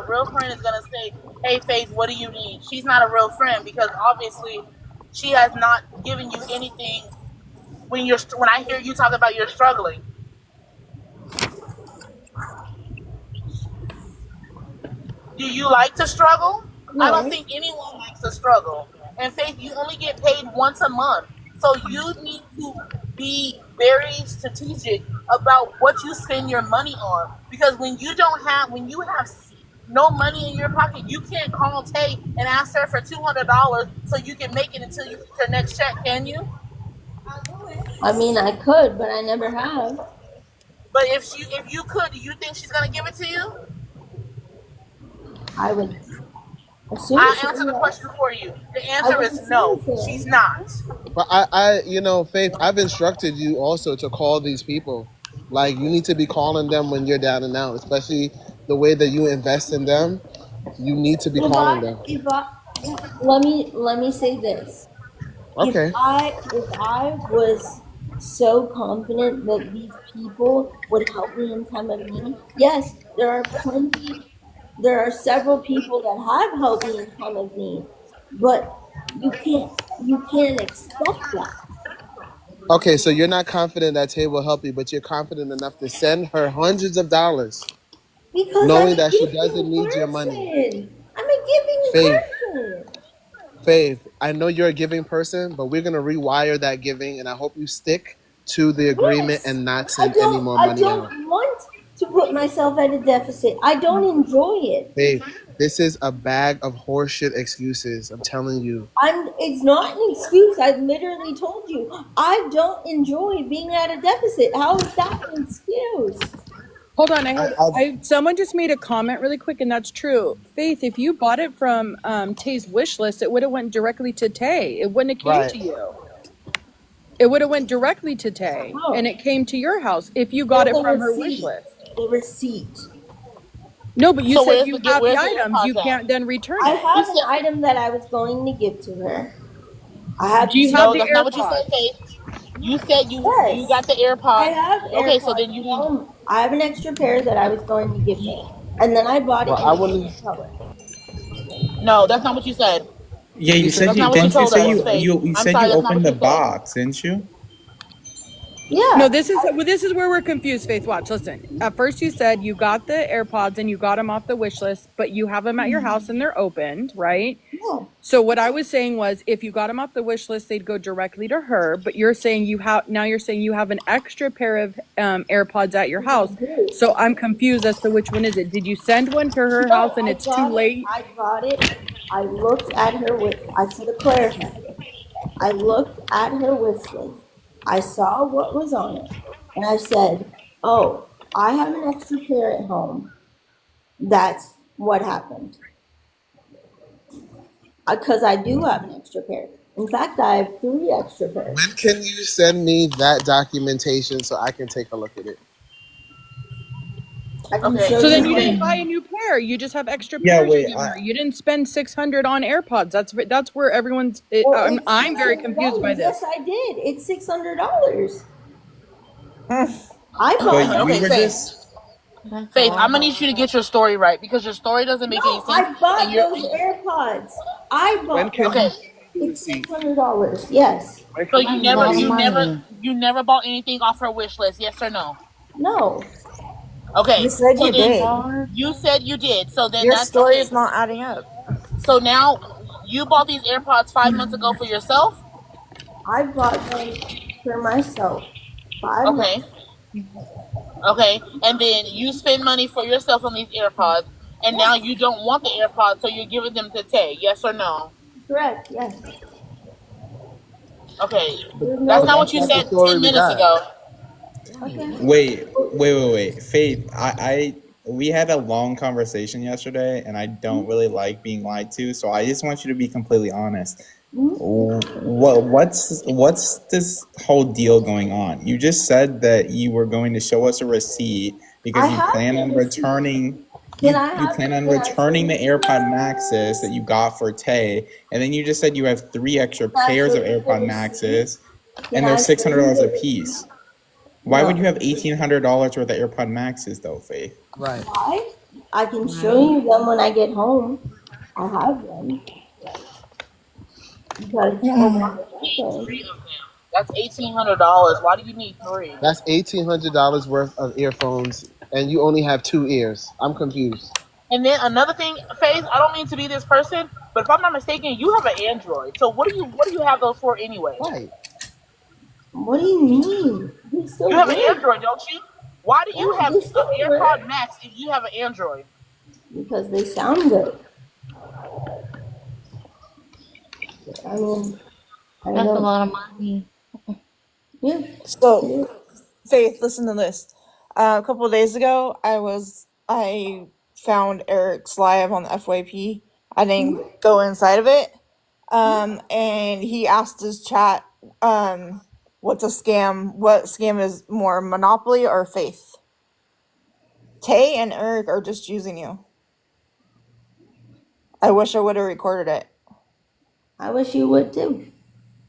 a real friend is gonna say, "Hey, Faith, what do you need?" She's not a real friend because obviously she has not given you anything when I hear you talk about you're struggling. Do you like to struggle? I don't No. think anyone likes to struggle. And Faith, you only get paid once a month. So you need to be very strategic about what you spend your money on. Because when you have no money in your pocket, you can't call Tay and ask her for $200 so you can make it until you get your next check, can you? I mean, I could, but I never have. But if you could, do you think she's gonna give it to you? I would assume I so, answer the question yes. for you. The I answer would is assume no. She's so. not. But Faith, I've instructed you also to call these people. Like, you need to be calling them when you're down and out, especially the way that you invest in them. You need to be calling them. If I let me say this. Okay. If I was so confident that these people would help me in time of need, yes, there are several people that have helped me in time of need, but you can't expect that Okay, so you're not confident that Tay will help you, but you're confident enough to send her hundreds of dollars, because I'm knowing a that she giving doesn't need your money. person. I'm a giving Faith, person. Faith, I know you're a giving person, but we're going to rewire that giving, and I hope you stick to the agreement Yes, and not send any more I money out. don't want to put myself at a deficit. I don't enjoy it. Faith, this is a bag of horseshit excuses. I'm telling you. It's not an excuse. I literally told you I don't enjoy being at a deficit. How is that an excuse? Hold on, I someone just made a comment really quick, and that's true. Faith, if you bought it from Tay's wish list, it would have went directly to Tay. It wouldn't have came Right. to you. It would have went directly to Tay, and it came to your house if you got it from her wish list. The receipt. No, but you So said you have the where's the items. You AirPods at? can't then return I it. have an item that I was going to give to her. I have Do you have No, the that's not what you said, AirPods? Faith. You said you Yes, got the I AirPods. have Okay, so AirPods then you at need. home. I have an extra pair that I was going to give her, and then I bought it well, in I a wouldn't. different color. No, that's not what you said. Yeah, You you said said That's you not what you didn't you told say us, you Faith. you I'm said sorry, you that's not opened what the you said. box, didn't you? No, Yeah, this is where we're confused, Faith. Watch, listen. At first you said you got the AirPods and you got them off the wish list, but you have them at your house and they're opened, right? yeah. So what I was saying was if you got them off the wish list, they'd go directly to her, but you're saying you're saying you have an extra pair of AirPods at your house. So I'm confused as to which one is it. Did you send one to her No, house and I it's too got it. late? I got it. I looked at her with. I should have clarified. I looked at her wish list. I saw what was on it, and I said, "Oh, I have an extra pair at home." That's what happened. Because I do have an extra pair. In fact, I have 3 extra When pairs. can you send me that documentation so I can take a look at it? I can Okay, show So you then you Faith. didn't buy when. a new pair. You just have extra Yeah, pairs you're wait. giving her. You didn't spend 600 on AirPods. That's where everyone's. Well, it's six I'm very hundred confused by dollars. Yes, this. I did. It's $600. I But bought we Okay, were those. Faith. just That's a Faith, I'm lot. gonna need you to get your story right because your story doesn't make any No, sense. I And bought you're those AirPods. I When bought can them. okay. you send me the It's receipt? $600. Yes. When So can you you That's a send me the never, lot of you receipt? never, money. you never bought anything off her wish list, yes or no? No. Okay. You said So you then did. $600? you said you did. So then Your that's story okay. is not adding up. So now you bought these AirPods 5 months ago for yourself. I bought them for myself 5 months. Okay. Okay. And then you spend money for yourself on these AirPods, and now Yes. you don't want the AirPods, so you're giving them to Tay. Yes or no? Correct. Yes. Okay. There's That's no But not that's what you not the said issue. story 10 we minutes got. ago. Okay. wait. Faith, I we had a long conversation yesterday, and I don't really like being lied to, so I just want you to be completely honest. What's this whole deal going on? You just said that you were going to show us a receipt I because you have plan the on receipt. returning Can you plan on can I show returning the you? AirPod Maxes that you got for Tay, and then you just said you have 3 extra Can I pairs show of you the AirPod receipt? Maxes, Can and they're I six show hundred you dollars a the receipt? piece. Why would you No. have $1,800 worth of AirPod Maxes though, Faith? Right. Why? I can show you them when I get home. I have them because Well, why do you need okay. 3 of them? That's $1,800. Why do you need 3? That's $1,800 worth of earphones, and you only have 2 ears. I'm confused. And then another thing, Faith, I don't mean to be this person, but if I'm not mistaken, you have an Android. So what do you have those for anyway? Right. What do you mean? They still You have an work. Android, don't you? Why do you Yeah, have they an still work AirPod Max if you have an Android? because they sound good. I mean, I That's a don't. lot of money. Yeah. So, Faith, listen to this. A couple of days ago, I found Eric's live on the FYP. I didn't go inside of it. And he asked his chat, what's a scam? What scam is more, Monopoly or Faith? Tay and Eric are just using you. I wish I would have recorded it. I wish you would too.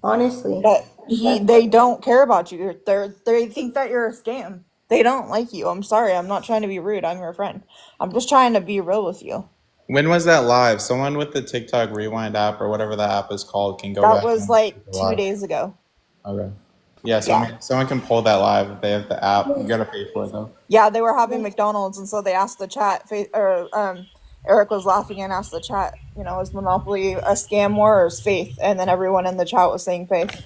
Honestly. But they don't care about you. They think that you're a scam. They don't like you. I'm sorry. I'm not trying to be rude. I'm your friend. I'm just trying to be real with you. When was that live? Someone with the TikTok Rewind app or whatever that app is called can go That back was and like check the 2 live. days ago. Okay. Yeah, Yeah. someone can pull that live if they have the app. You gotta pay for it though. Yeah, they were having McDonald's, and so they asked the chat. Eric was laughing and asked the chat, is Monopoly a scam war or is Faith? And then everyone in the chat was saying Faith.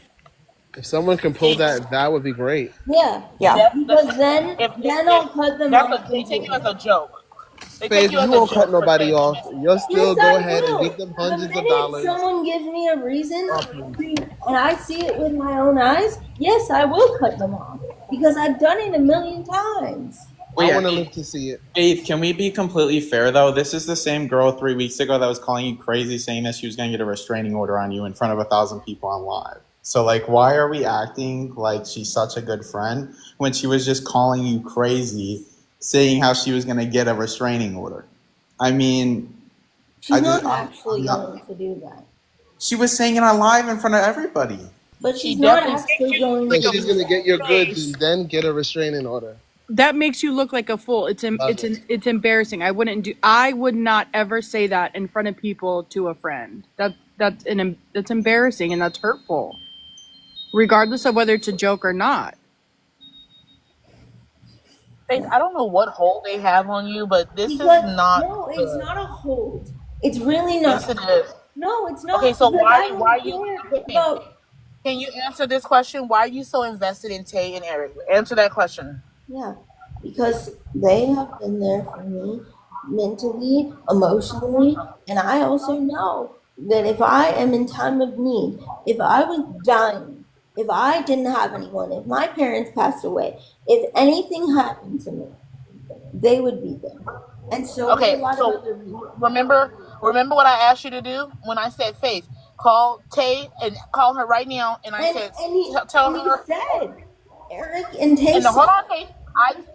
If someone can pull that, that would be great. Yeah. Yeah. Because then I'll cut them off. They take you as a joke. They Faith, take you as you a won't cut joke for nobody saying off. that. You'll still Yes, go I ahead and will. give them The hundreds of minute dollars. someone gives me a reason, Oh, and I see it with my own eyes, yes, I will cut them off because I've done it a million times. I want to live to see it. Faith, can we be completely fair though? This is the same girl 3 weeks ago that was calling you crazy, saying that she was going to get a restraining order on you in front of 1,000 people on live. So like, why are we acting like she's such a good friend when she was just calling you crazy, saying how she was going to get a restraining order? I mean, She's not actually going to do that. She was saying it on live in front of everybody. But she's not actually going to. So she's going to get your goods and then get a restraining order. That makes you look like a fool. It's embarrassing. I would not ever say that in front of people to a friend. That's embarrassing and that's hurtful, regardless of whether it's a joke or not. Faith, I don't know what hold they have on you, but this is not. No, it's not a hold. It's really not. Yes, it is. No, it's not. Okay, so why are you? about? Can you answer this question? Why are you so invested in Tay and Eric? Answer that question. Yeah, because they have been there for me mentally, emotionally, and I also know that if I am in time of need, if I was dying, if I didn't have anyone, if my parents passed away, if anything happened to me, they would be there. And so okay, remember what I asked you to do when I said Faith, call Tay and call her right now, and I said tell her. Said Eric and Tay. And hold on, Faith.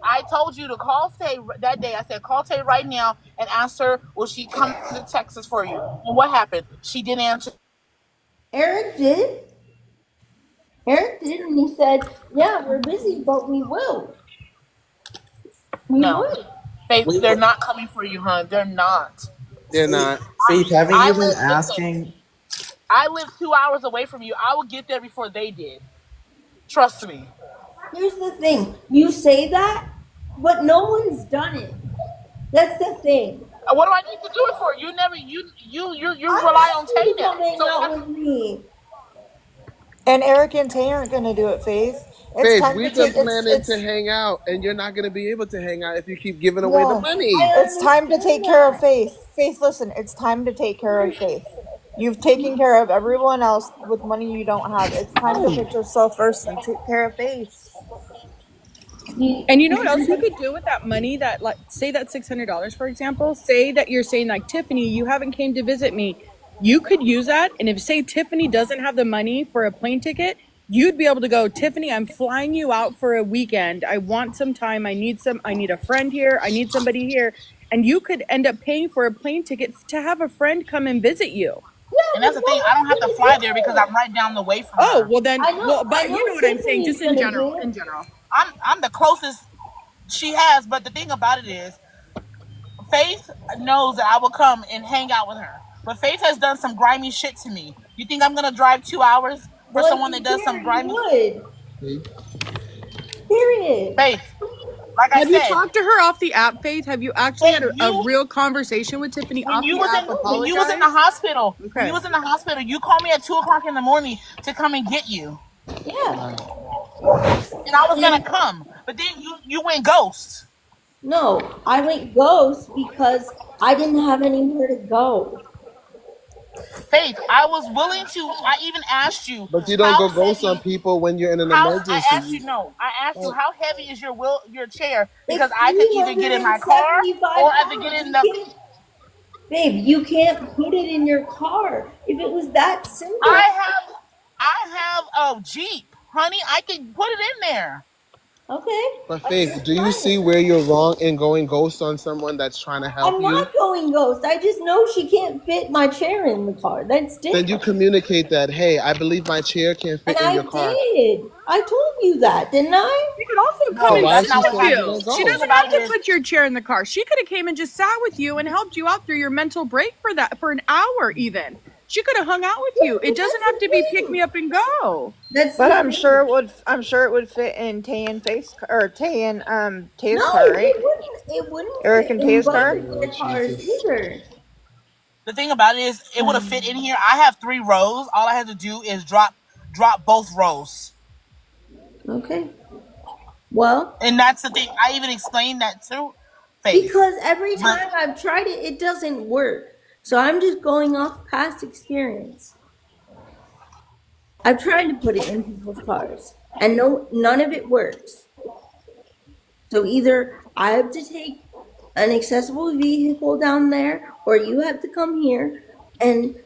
I told you to call Tay that day. I said call Tay right now and ask her will she come to Texas for you. And what happened? She didn't answer. Eric did. Eric did, and he said, "Yeah, we're busy, but we will." No. Faith, they're not coming for you, hon. They're not. They're not. Faith, haven't you been asking? I live 2 hours away from you. I would get there before they did. Trust me. Here's the thing. You say that, but no one's done it. That's the thing. What do I need to do it for? You never. You rely on Tay now. Coming out with me. And Eric and Tay aren't going to do it, Faith. Faith, we've been planning to hang out, and you're not going to be able to hang out if you keep giving away the money. It's time to take care of Faith. Faith, listen, it's time to take care of Faith. You've taken care of everyone else with money you don't have. It's time to put yourself first and take care of Faith. And you know what else you could do with that money? That, like, say that $600, for example. Say that you're saying, like, Tiffany, you haven't came to visit me. You could use that, and if, say, Tiffany doesn't have the money for a plane ticket, you'd be able to go, Tiffany, I'm flying you out for a weekend. I want some time. I need a friend here. I need somebody here. And you could end up paying for a plane ticket to have a friend come and visit you. And that's the thing. I don't have to fly there because I'm right down the way from her. Oh, well then, but you know what I'm saying, just in general. I'm the closest she has, but the thing about it is, Faith knows that I will come and hang out with her. But Faith has done some grimy shit to me. You think I'm gonna drive 2 hours for Well, if someone you that does some cared, you grimy? would. See? Period. Faith, like I Have you said, talked to her off the app, Faith? Have you actually had Faith, a real conversation with Tiffany when off you the was app? in when you was in the Apologize? hospital, when you Okay. was in the hospital, you called me at 2 o'clock in the morning to come and get you, Yeah. Right. and I was gonna And come, but then you went ghost. no, I went ghost because I didn't have anywhere to go. Faith, I was willing to. I even asked you But you don't how go ghost on heavy. people when you're in an How I emergency. asked you no. I asked you Like, how heavy is your chair because It's I could either get in my car 375 or I could get pounds. in You the. can't, babe, you can't put it in your car. If it was that simple. I have a Jeep, honey. I could put it in there. Okay. but I'm Faith, just do you see trying. where you're wrong in going ghost on someone that's trying to help I'm you? not going ghost. I just know she can't fit my chair in the car. That's Then you different. communicate that, hey, I believe my chair can't And fit in I your car. did. I told you that, didn't I? She could also come So No, and why that's is sit she not what with saying you you. happened. don't The She go? thing doesn't about have it to is, put your chair in the car. She could have came and just sat with you and helped you out through your mental break for an hour even. She could have hung out with Yeah, you. but It doesn't that's have to be the pick thing. me up and go. That's But the I'm sure thing. it would. I'm sure it would fit in Tay and No, Tay's car, right? it wouldn't. It wouldn't Eric fit and in Tay's both car. of Oh, their cars Jesus. either. the thing about it is, it would have fit in here. I have 3 rows. All I had to do is drop both rows, Okay. Well, and that's the thing. I even explained that to Faith, because every but time I've tried it, it doesn't work. So I'm just going off past experience. I've tried to put it in people's cars, and no, none of it works. So either I have to take an accessible vehicle down there, or you have to come here, and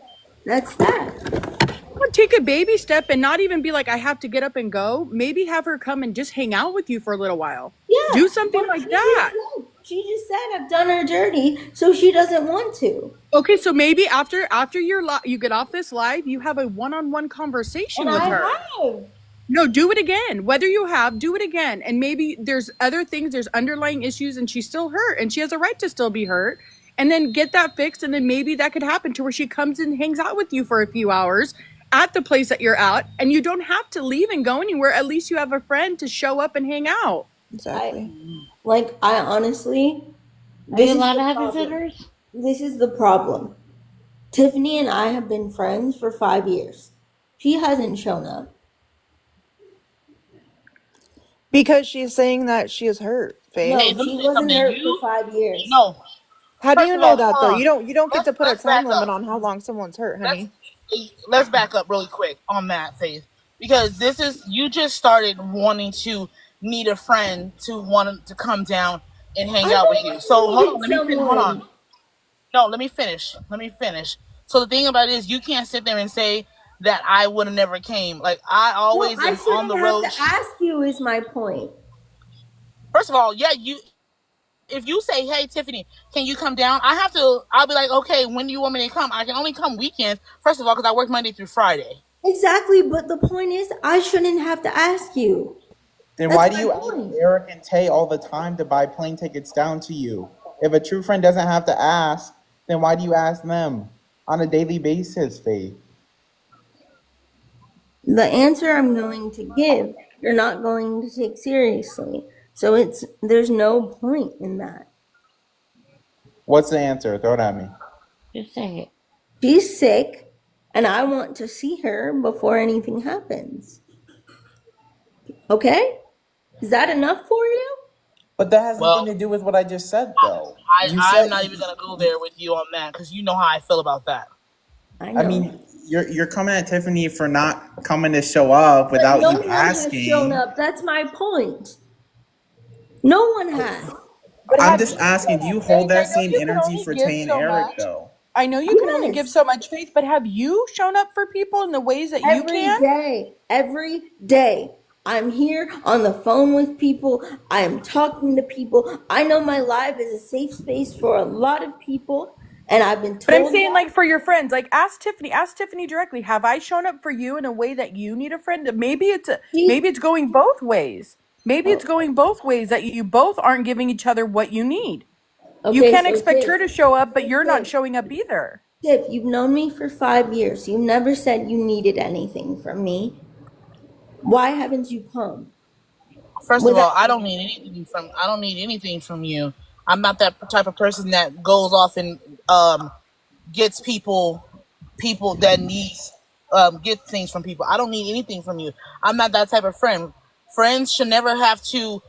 that's that. Or take a baby step and not even be like, I have to get up and go. Maybe have her come and just hang out with you for a little while. Yeah, Do something but like that. she just said I've done her dirty, so she doesn't want to, Okay, so maybe after you get off this live, you have a one-on-one and conversation with I her. have. No, do it again. Whether you have, do it again. And maybe there's other things, there's underlying issues, and she's still hurt, and she has a right to still be hurt. And then get that fixed, and then maybe that could happen to where she comes and hangs out with you for a few hours at the place that you're at, and you don't have to leave and go anywhere. At least you have a friend to show up and hang out. I Exactly. like. I honestly, Are you this is allowed the to have problem. visitors? This is the problem. Tiffany and I have been friends for 5 years. She hasn't shown up. Because she's saying that she is hurt, Faith. hey, No, let me she say wasn't something. hurt for You 5 years. no. How do First you of know all, that hold though? on. You don't get to put a Let's time back limit up. on how long someone's hurt, let's honey. let's back up really quick on that, Faith, because this is you just started wanting to need a friend to want to come down and hang I've out with you. So always hold on, needed let me finish. Hold on, someone. no, let me finish. Let me finish. So the thing about it is, you can't sit there and say that I would have never came. Like I No, always I am on shouldn't the have road. to ask you, is my point. First of all, yeah, you. If you say, "Hey, Tiffany, can you come down?" I have to. I'll be like, "Okay, when do you want me to come?" I can only come weekends. First of all, because I work Monday through Friday. Exactly, but the point is, I shouldn't have to ask you. Then That's why do my you ask point. Eric and Tay all the time to buy plane tickets down to you? If a true friend doesn't have to ask, then why do you ask them on a daily basis, Faith? The answer I'm going to give, you're not going to take seriously. So there's no point in that. What's the answer? Throw it at me. Just say it. She's sick, and I want to see her before anything happens. Okay? Is that enough for you? But that has nothing Well, to do with what I just said, though. You I'm said, not even gonna go there with you on that because you know how I feel about that. I I know. mean, you're coming at Tiffany for not coming to show up But without no you one has shown asking. up. That's my point. No one has. But I'm have just you asking, do shown up, you Faith? hold I that know same you can energy only for give Tay and so Eric, much. though? I know you can only give Yes. so much, Faith, but have you shown up for people in the ways that you Every can? day. Every day. I'm here on the phone with people. I am talking to people. I know my live is a safe space for a lot of people, and I've been But I'm told saying, that. like, for your friends, like, ask Tiffany directly. Have I shown up for you in a way that you need a friend? Maybe She, it's going both ways. Maybe it's oh, going both ways that you both aren't giving each other what you need. You Okay, can't so expect her to show up, but you're not Tiff, showing up either. Tiff, you've known me for 5 years. You never said you needed anything from me. Why haven't you come? First of Without all, I don't need anything from you. I'm not that type of person that goes off and gets people that needs get things from people. I don't need anything from you. I'm not that type of friend. Friends should never have to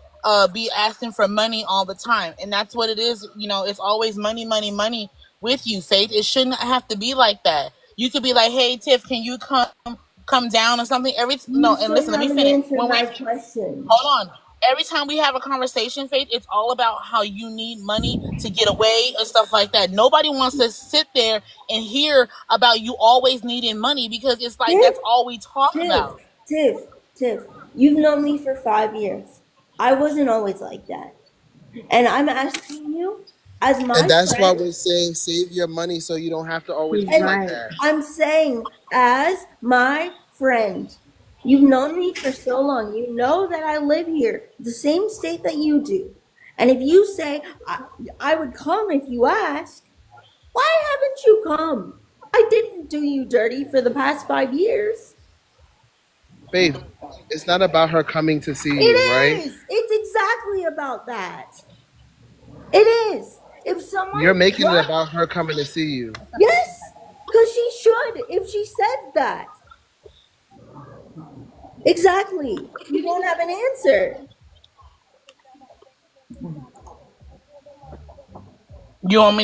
be asking for money all the time, and that's what it is. You know, it's always money, money, money with you, Faith. It shouldn't have to be like that. You could be like, "Hey, Tiff, can you come down or something?" you No, and still listen, let me haven't finish. answered When we my question. hold on. Every time we have a conversation, Faith, it's all about how you need money to get away and stuff like that. Nobody wants to sit there and hear about you always needing money because it's like Tiff, that's all we talk Tiff, about. Tiff, Tiff, you've known me for 5 years. I wasn't always like that. And I'm asking you, as And my that's why friend, we're saying save your money so you don't have to always He's be and like right. that. I'm saying, as my friend, you've known me for so long. You know that I live here, the same state that you do. And if you say, I would come if you ask, why haven't you come? I didn't do you dirty for the past 5 years. Faith, it's not about her coming to see It you, right? is. It's exactly about that. It is. If someone You're making it dropped, about her coming to see you. yes, because she should if she said that. Exactly. You don't have an answer. You want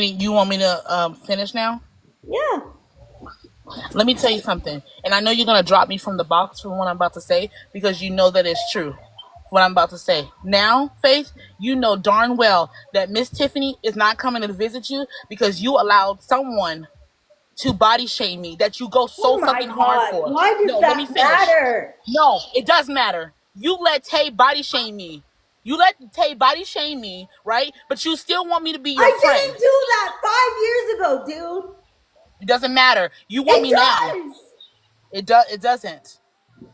me to finish now? Yeah. Let me tell you something. And I know you're gonna drop me from the box for what I'm about to say because you know that it's true. What I'm about to say. Now, Faith, you know darn well that Miss Tiffany is not coming to visit you because you allowed someone to body shame me that you go Oh so my fucking hard God. for. Why does No, let me that finish. matter? No, it does matter. You let Tay body shame me. You let Tay body shame me, right? But you still want me to be your I friend. didn't do that 5 years ago, dude. It doesn't matter. You want It me now. does. It doesn't.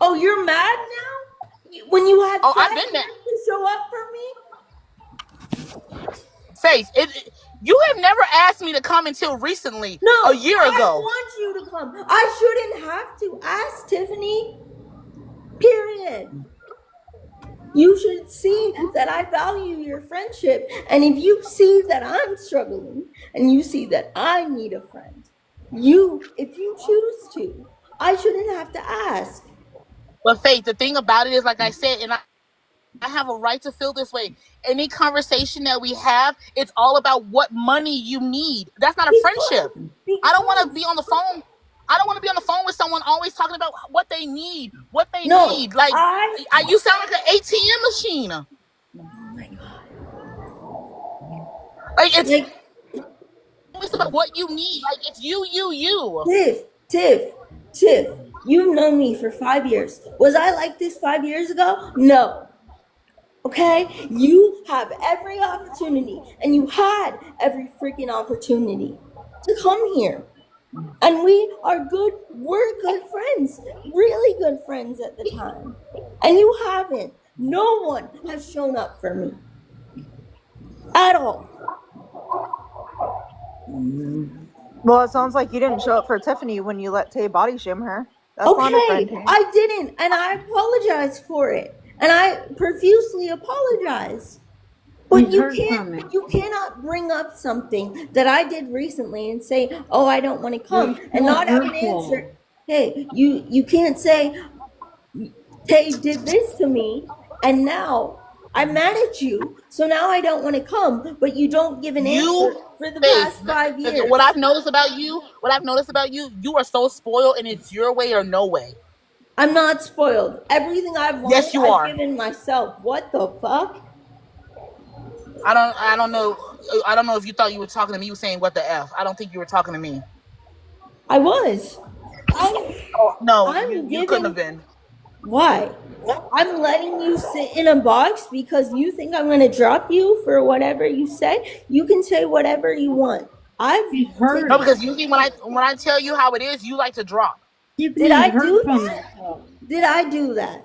Oh, you're mad now? When you had Oh, I've 5 been there. years to show up for me? Faith, you have never asked me to come until recently, No, a year I ago. want you to come. I shouldn't have to ask Tiffany. Period. You should see that I value your friendship. And if you see that I'm struggling and you see that I need a friend, if you choose to, I shouldn't have to ask. But Faith, the thing about it is, like I said, and I have a right to feel this way. Any conversation that we have, it's all about what money you need. That's not a Because, friendship. I don't want to because, be on the phone. I don't want to be on the phone with someone always talking about what they need, what they no, need. Like, you sound like an ATM machine. oh my God. Like, it's Like, always about what you need. Like, it's you. Tiff, Tiff, you've known me for 5 years. Was I like this 5 years ago? No. Okay? You have every opportunity, and you had every freaking opportunity to come here. And we're good friends, really good friends at the time. And you haven't. No one has shown up for me at all. Well, it sounds like you didn't show up for Tiffany when you let Tay body shame her. That's not a friend, Okay, Tay. I didn't, and I apologize for it. And I profusely apologize. But He's hurt from it. you cannot bring up something that I did recently and say, "Oh, I don't want to But come," it's and still not have an hurtful. answer. Hey, you can't say Tay did this to me, and now I'm mad at you, so now I don't want to come, but you don't give an You, answer for the Faith. past 5 years. What I've noticed about you, you are so spoiled, and it's your way or no way. I'm not spoiled. Everything I've wanted, Yes, you I've are. given myself. What the fuck? I don't know. I don't know if you thought you were talking to me. You were saying what the f? I don't think you were talking to me. I was. I'm Oh no, I'm you couldn't have giving. been. Why? I'm letting you sit in a box because you think I'm going to drop you for whatever you say. You can say whatever you want. I've He's No, hurt. taken. because usually when I tell you how it is, you like to drop. Did Tiffany's I hurt do from that? it, though. Did I do that?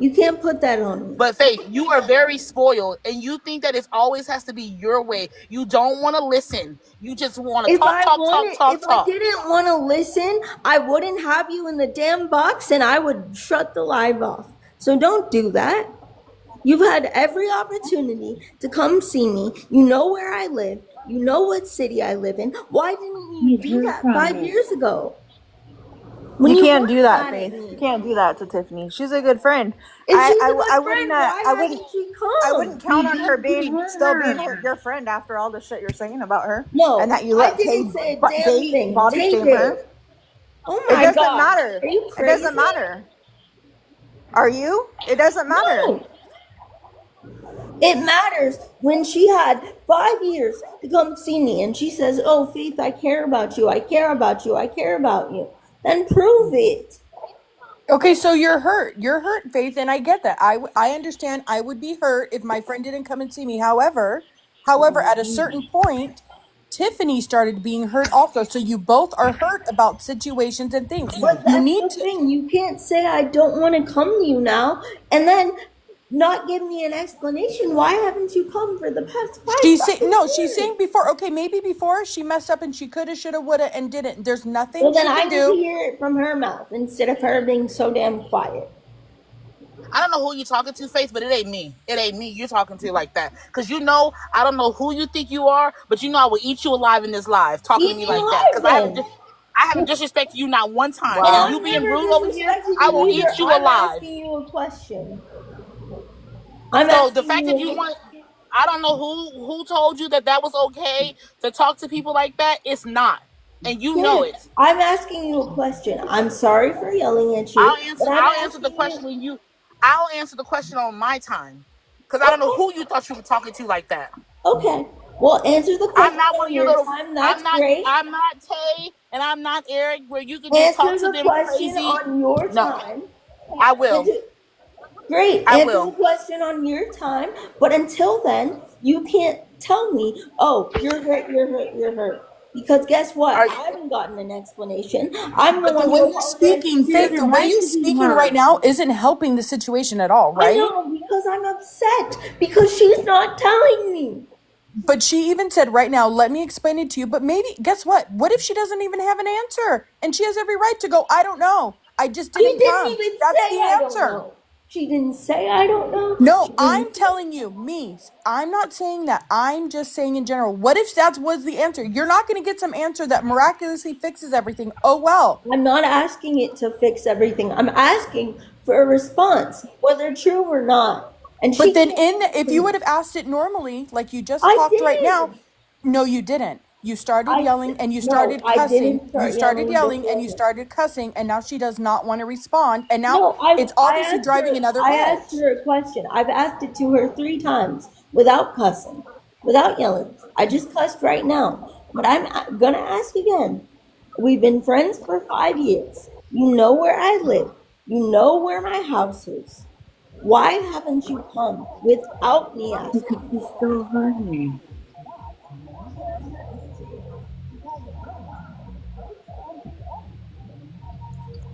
You can't put that on me. But Faith, you are very spoiled, and you think that it always has to be your way. You don't want to listen. You just want to talk, talk, talk, If talk, I talk. didn't want to listen, I wouldn't have you in the damn box and I would shut the live off. So don't do that. You've had every opportunity to come see me. You know where I live. You know what city I live in. Why didn't you He's do her that 5 years promise. ago? When You you can't do weren't that, mad at Faith. You me. can't do that to Tiffany. She's a good friend. If she's a good friend, why I wouldn't hasn't she I wouldn't come? count on her He being hurt still being her. your friend after all the shit you're saying about her, and No, that you I let didn't Tay say a damn thing. body Tay shame her. did. Oh It my doesn't god. matter. Are you It doesn't crazy? matter. Are you? It doesn't matter. No. It matters when she had 5 years to come see me and she says, "Oh, Faith, I care about you. I care about you. I care about you." Then prove it. Okay, so you're hurt. You're hurt, Faith, and I get that. I understand. I would be hurt if my friend didn't come and see me. However, at a certain point, Tiffany started being hurt also. So you both are hurt about situations and things. But You that's need the to. thing. You can't say I don't want to come to you now and then not give me an explanation. Why haven't you come for the past five She's saying fucking no. She's years? saying before. Okay, maybe before she messed up and she coulda, shoulda, woulda, and didn't. There's nothing Well, then she I can need to do. hear it from her mouth instead of her being so damn quiet. I don't know who you're talking to, Faith, but it ain't me. It ain't me you're talking to like that. Because you know, I don't know who you think you are, but you know I will eat you alive in this live talking to Eat me me like that. alive Because then. I haven't disrespected you not one time. And And Well, you I've being never rude over here, disrespected I you will either. eat you I'm alive. asking you a question. I'm So the asking fact that you you. want, I don't know who told you that that was okay to talk to people like that. It's not, and you know Yes, it. I'm asking you a question. I'm sorry for yelling at you, but I'm I'll answer the asking question you. when you. I'll answer the question on my time, because I don't know Okay, who you thought you were talking to like that. okay. Well, answer the I'm question not one on of your your little. time. That's great. I'm not Tay, and I'm not Eric, where you can just talk Answer to the them question crazy. on your No, time. I will. Answer, great. I Answer the will. question on your time. But until then, you can't tell me, "Oh, you're hurt, you're hurt, you're hurt." Because guess what? Are, I haven't gotten an explanation. I'm the But the one way who you're apologized speaking, to your Faith, the way you're advising speaking right her. now isn't helping the situation at all, I right? know because I'm upset because she's not telling me. But she even said right now, let me explain it to you. But maybe, guess what? What if she doesn't even have an answer? And she has every right to go, I don't know. I just She didn't didn't come. even That's say the I don't answer. know. She didn't say I don't know. She No, didn't I'm say. telling you, me. I'm not saying that. I'm just saying in general. What if that was the answer? You're not going to get some answer that miraculously fixes everything. Oh, well. I'm not asking it to fix everything. I'm asking for a response, whether true or not. And But she then, can't give it if to you would me. have asked it normally, like you just I talked right now, did. no, you didn't. You started yelling and you No, started I cussing. didn't You start started yelling yelling and before you her. started cussing, and now she does not want to respond. And now No, it's I obviously asked driving her. another I asked wedge. her a question. I've asked it to her 3 times without cussing, without yelling. I just cussed right now, but I'm gonna ask again. We've been friends for 5 years. You know where I live. You know where my house is. Why haven't you come without me Because asking? she's still hurting.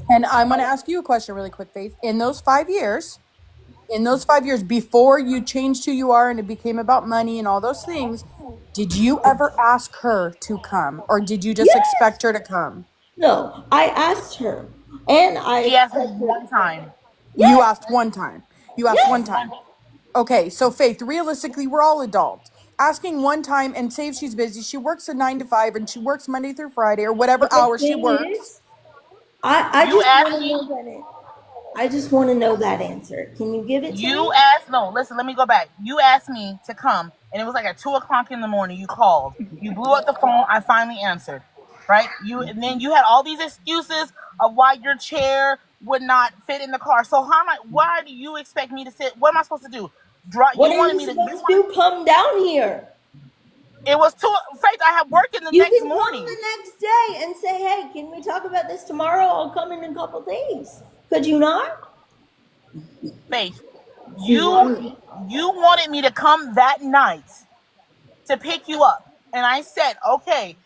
And I'm going to ask you a question really quick, Faith. In those 5 years before you changed who you are and it became about money and all those things, did you ever ask her to come or did you just Yes. expect her to come? No, I asked her, and I she asked me expect her to one come. time. You Yes. asked one time. You asked one Yes. time. Okay, so Faith, realistically, we're all adults. Asking one time and say if she's busy, she works a 9 to 5 and she works Monday through Friday or whatever But the hours she thing works. is, I You just want asked to me. know that. I just want to know that answer. Can you give it to You me? asked no. Listen, let me go back. You asked me to come, and it was like at 2 o'clock in the morning. You called. You blew up the phone. I finally answered. Right. You and then you had all these excuses of why your chair would not fit in the car. So how am I? Why do you expect me to sit? What am I supposed to do? Drive. What You are wanted you me to. You supposed to wanted. do? Come down here. It was two. Faith, I had work in the You next can come morning. the next day and say, "Hey, can we talk about this tomorrow? I'll come in a couple days." Could you not? Faith, She won't. you wanted me to come that night to pick you up. And I said, okay.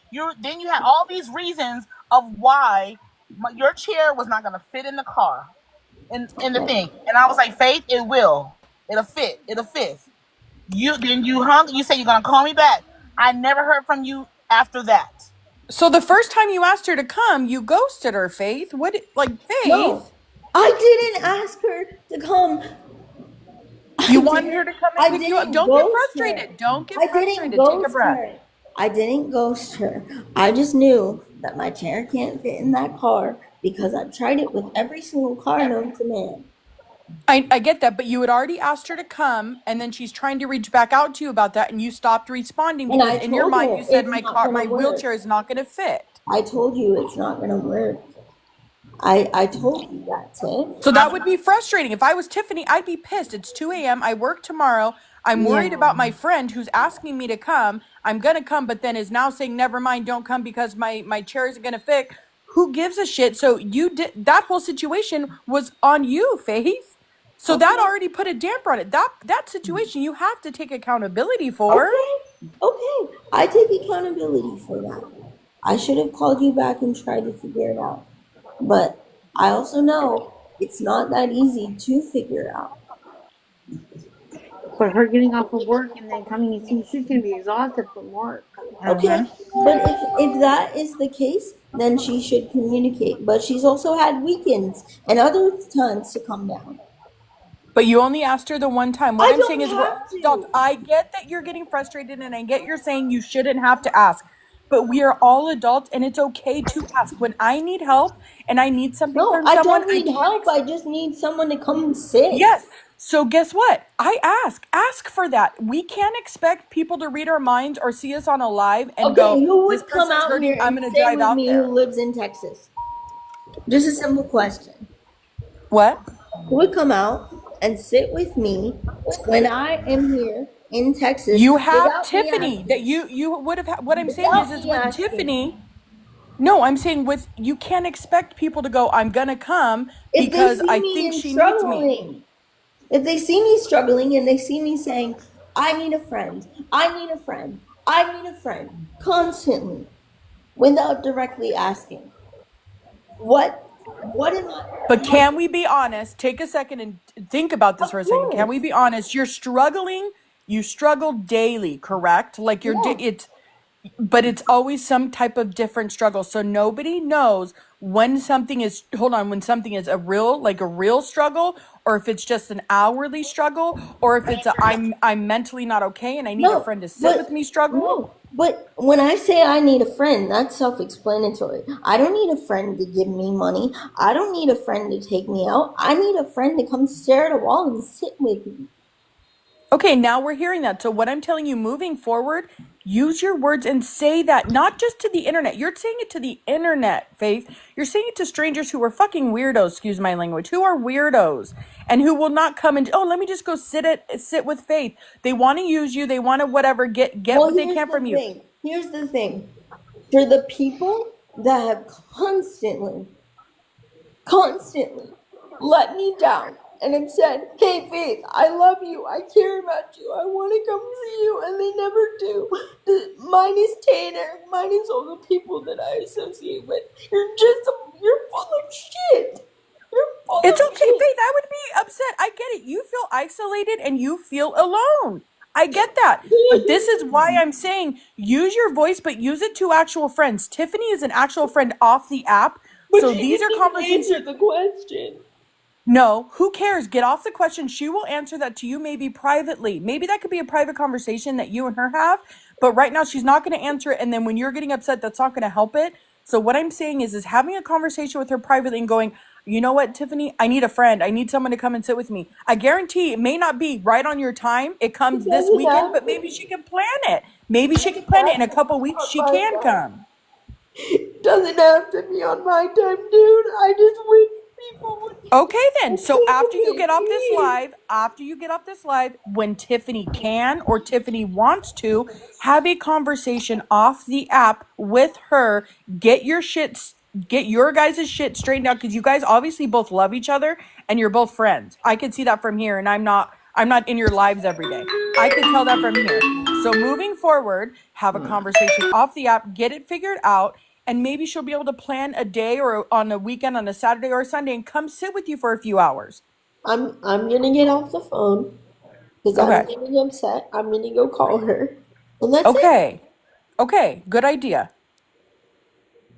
Then you had all these reasons of why your chair was not going to fit in the car. in the thing, and I was like, Faith, it will, it'll fit, it'll fit. You said you're gonna call me back. I never heard from you after that. So the first time you asked her to come, you ghosted her, Faith. What, like, No, Faith? I didn't ask her to come. You wanted her to come and I pick you up. didn't Don't get ghost her. frustrated. Don't get I didn't frustrated. Take a ghost breath. her. I didn't ghost her. I just knew that my chair can't fit in that car because I've tried it with every single car known to man. I get that, but you had already asked her to come, and then she's trying to reach back out to you about that, and you stopped responding And because I in your told mind her you said it's not my gonna work. wheelchair is not going to fit. I told you it's not gonna work. I told you that, Tiff. So that would be frustrating. If I was Tiffany, I'd be pissed. It's 2 a.m. I work tomorrow. I'm worried Yeah. about my friend who's asking me to come. I'm going to come, but then is now saying, never mind, don't come because my chair isn't going to fit. Who gives a shit? So you did, that whole situation was on you, Faith. So that Okay. already put a damper on it. That situation you have to take accountability for. Okay. I take accountability for that. I should have called you back and tried to figure it out. But I also know it's not that easy to figure out. But her getting off of work and then coming and seeing, she's gonna be exhausted from work. Okay, but if that is the case, then she should communicate. But she's also had weekends and other times to come down. But you only asked her the one time. What I I'm saying don't is, we're all have adults. to. I get that you're getting frustrated, and I get you're saying you shouldn't have to ask. But we are all adults, and it's okay to ask. When I need help and I need something No, from I someone, don't I need can't. help. I just need someone to come and sit. Yes. So guess what? I ask. Ask for that. We can't expect people to read our minds or see us on a live and Okay, go, who "This would come person's out hurting. here I'm and going to sit drive with out me who there." lives in Texas? Just a simple question. What? Who would come out and sit with me when I am here in Texas You have without me Tiffany that asking? you would have. What I'm saying Without is me with asking. Tiffany. No, I'm saying with you can't expect people to go, I'm gonna come If they because see I me think in she needs me. struggling, if they see me struggling and they see me saying, I need a friend, I need a friend, I need a friend, constantly, without directly asking, what am I, But can we be honest? Take a second and think about this of for a second. Can we course, be honest? You're struggling. You struggle daily, correct? Like yeah. it's but it's always some type of different struggle. So nobody knows when something is when something is a real struggle, or if it's just an hourly struggle, or if it's a I'm mentally not okay and I need a No, friend to sit with but me struggle. no, but when I say I need a friend, that's self-explanatory. I don't need a friend to give me money. I don't need a friend to take me out. I need a friend to come stare at a wall and sit with me. Okay, now we're hearing that. So what I'm telling you moving forward, use your words and say that not just to the internet. You're saying it to the internet, Faith. You're saying it to strangers who are fucking weirdos, excuse my language, who are weirdos and who will not come and let me just go sit with Faith. They want to use you, they want to whatever, get Well, what they can from you. Here's the thing. For the people that have constantly let me down and have said, hey, Faith, I love you. I care about you. I want to come see you. And they never do. Minus Tanner, minus all the people that I associate with. You're full of shit. You're full It's of okay, shit. Faith. I would be upset. I get it. You feel isolated and you feel alone. I get that. But this is why I'm saying use your voice, but use it to actual friends. Tiffany is an actual friend off the app. But So she these are didn't even conversations. answer the question. No, who cares? Get off the question. She will answer that to you maybe privately. Maybe that could be a private conversation that you and her have. But right now she's not going to answer it. And then when you're getting upset, that's not going to help it. So what I'm saying is having a conversation with her privately and going, you know what, Tiffany, I need a friend. I need someone to come and sit with me. I guarantee it may not be right on your time. It comes It this doesn't weekend, have but to maybe be. she can plan it. Maybe she can plan it in a couple weeks. On She my can time. come. Doesn't have to be on my time, dude. I just wish people would Okay then. So after you anticipate get off me. this live, when Tiffany can or Tiffany wants to, have a conversation off the app with her. Get your guys' shit straightened out because you guys obviously both love each other and you're both friends. I can see that from here, and I'm not in your lives every day. I can tell that from here. So moving forward, have a conversation off the app, get it figured out. and maybe she'll be able to plan a day or on a weekend, on a Saturday or a Sunday, and come sit with you for a few hours. I'm gonna get off the phone because I'm Okay. getting upset. I'm gonna go call her, and that's it. Okay. Okay. Good idea.